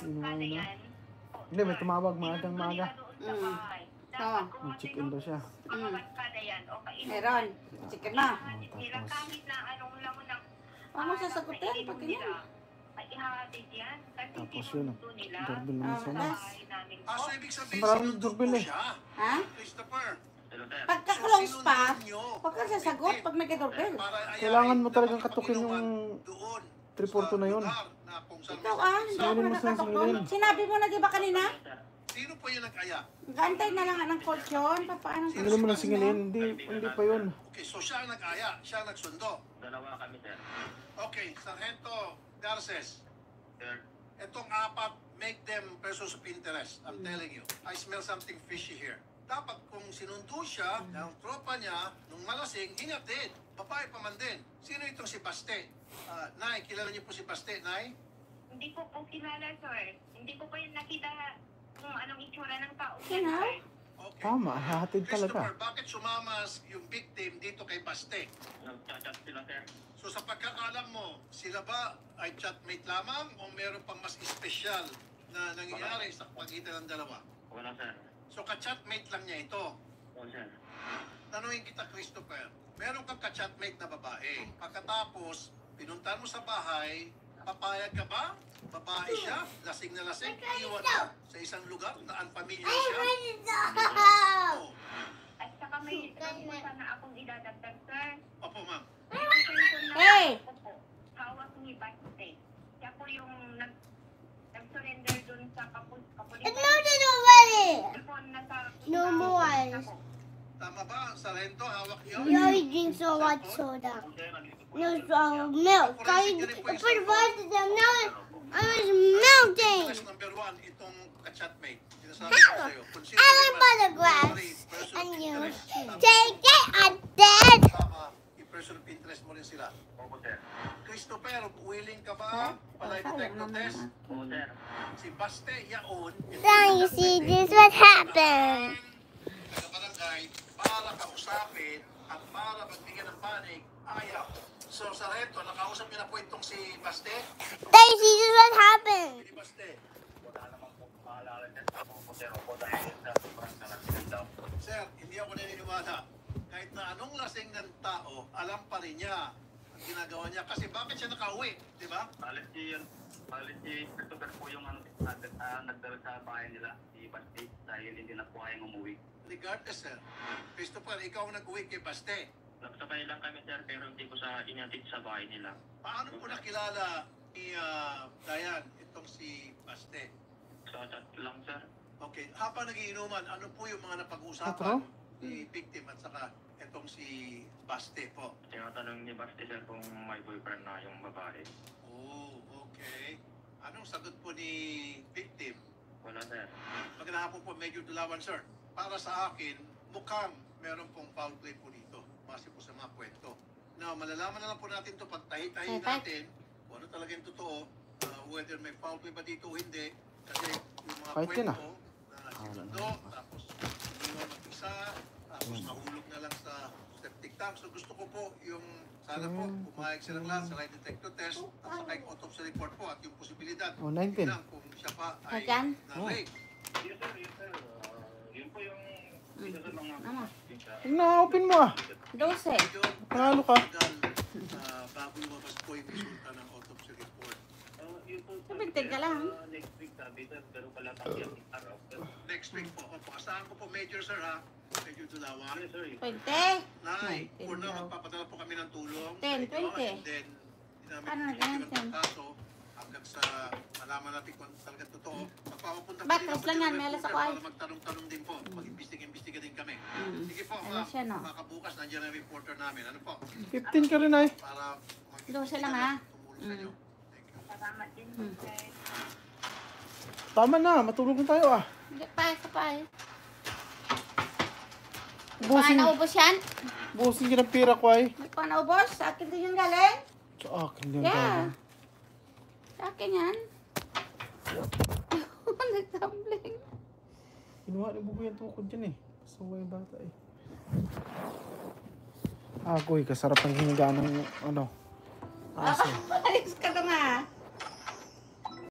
Inuman na. Hindi, may tumawag maagang maaga. Chicken daw siya. Meron. Chicken na. Tapos, Ano sasagutin? Pag ganyan. tapos yun. Doorbell naman siya. So ibig sabihin, Maraming sinundo doorbell mo eh. siya, Ha? Christopher. Pagka-close pa, huwag ka sasagot pag nag-doorbell. Kailangan mo talagang katukin yung 342 na yun. Ikaw ah, hindi ako Singilin mo nakatok sila, doon. singilin. Sinabi mo na di ba kanina? Sino po yung nag-aya? Gantay na lang ng court yun. Paano? Singilin mo na singilin. Hindi pa yun. Okay, so siya ang nag-aya, siya ang nagsundo. Dalawa kami, sir. Okay, Sargento Garces, Sir, itong apat, make them persons of interest. I'm telling you, I smell something fishy here. Dapat kung sinundo siya ng tropa niya, nung malasing, hinatid. Babae pa man din. Sino itong si Baste? Nay, kilala niyo po si Baste, Nay? Hindi ko po kilala, sir. Hindi ko pa yung nakita kung anong itsura ng tao. Sino? Okay. Tama, hahatid Christopher, talaga. bakit sumamas yung victim dito kay Baste? nag-chat sila, sir. So sa pagkakalam mo, sila ba ay chatmate lamang o meron pang mas espesyal na nangyayari sa pagitan ng dalawa? Wala, sir. So ka-chatmate lang niya ito. Oo, sir. Tanungin kita, Christopher, meron kang ka-chatmate na babae. Pagkatapos, pinuntahan mo sa bahay, papayag ka ba? Babae siya, lasing na lasing, iwan ka sa isang lugar na unfamiliar siya. Oh. At saka may sana akong idadagdag, sir. Opo, ma'am. Hey! Hawak ni Baste. Siya po yung nag-surrender dun sa kapulisan. No more. Tama ba, Sargento? Hawak niyo? You always drink so much soda. No milk. I provided them. Now I was melting. Request number 1, itong ka-chatmate. Sinasabi ko sa'yo. Kung sino I yung went by the grass. person And of you interest, tama. take it and then. Tama, yung person of interest mo rin sila. Oo, sir. Christopher, willing ka ba? Palay detective test. Oo, sir. Si Baste Yaon. Now you see this what happened. Sa barangay, para kausapin at para magbigyan ng panig, ayaw. So, Sargento, nakausap niyo na po itong si Baste? Now you see this what happened. Si Baste. Wala namang po maalala, sir. Oo, sir. Opo, dahil sa sobrang kalasing daw. Sir, hindi ako naniniwala. Kahit na anong lasing ng tao, alam pa rin niya ang ginagawa niya. Kasi bakit siya nakauwi, di ba? Alis si Christopher po yung nagdala sa bahay nila, si Basti, dahil hindi na po kayang umuwi. Regardless, sir. Christopher, ikaw ang nag-uwi kay Baste. Nagsabay lang kami, sir, pero hindi ko inatid sa bahay nila. Paano po nakilala ni Dayan itong si Baste? Sa chat lang, sir. Okay, habang nagiinuman, ano po yung mga napag-usapan Patro? ni victim at saka itong si Baste po? Tinatanong ni Basti, sir, kung may boyfriend na yung babae. Oh, okay. Anong sagot po ni victim? Wala, sir. Magandang hapon po, Major Dulawan, sir. Para sa akin, mukhang meron pong foul play po dito. Base po sa mga kwento. Now, malalaman na lang po natin ito pag tahi-tahi natin kung ano talaga yung totoo, whether may foul play ba dito o hindi. Kasi yung mga Kahit yun, kwento na sinundo, tapos iniwan ng isa, tapos nahulog na lang sa septic tank. So gusto ko po yung sana po pumayag silang lahat sa lie detector test at saka yung autopsy report po at yung posibilidad. Oh, 19. Bilang kung siya pa ay Ayan. na-rape. Yes, sir. Yes, sir. Yun po yung isa sa mga... Ano? Tingnan, open mo ah. 12. Medyo Panalo ka. tagal, bago lumabas po yung resulta ng autopsy report. Yun po, Sabintig ka lang. next week, sabi, sir, pero pala tayo araw. Next week po. Opo, asahan ko po Major Sir ha. Major Dulawan. Yes, sir. 20. Nay, Ten for now, daw. magpapadala po kami ng tulong. 10, sa inyo, 20. And then, Ano na namin ganyan, 10? kaso hanggang sa malaman natin kung talaga totoo. Magpapapunta po Baklas lang yan, ng may alas reporter ako ay. para magtanong-tanong din po. Mag-imbestiga din kami. Sige po, Ano siya, no? makabukas nandiyan ang reporter namin. Ano po? 15 ka rin ay. Para 12 lang, ha? tumulong sa inyo. Thank you. Salamat din, sir. Tama na, matulog na tayo ah. Hindi pa, isa pa eh. Busin, Naubos yan? busin ka ng pira ko ay. Hindi pa naubos? Sa akin din yung galing? Sa akin yan Yeah. tayo. Sa akin yan. Nagtumbling. Kinuha ni Bugoy ang tukod dyan eh. Pasaway bata eh. Agoy, kasarap ang hiniga ng ano. Aso. Ayos ka na nga.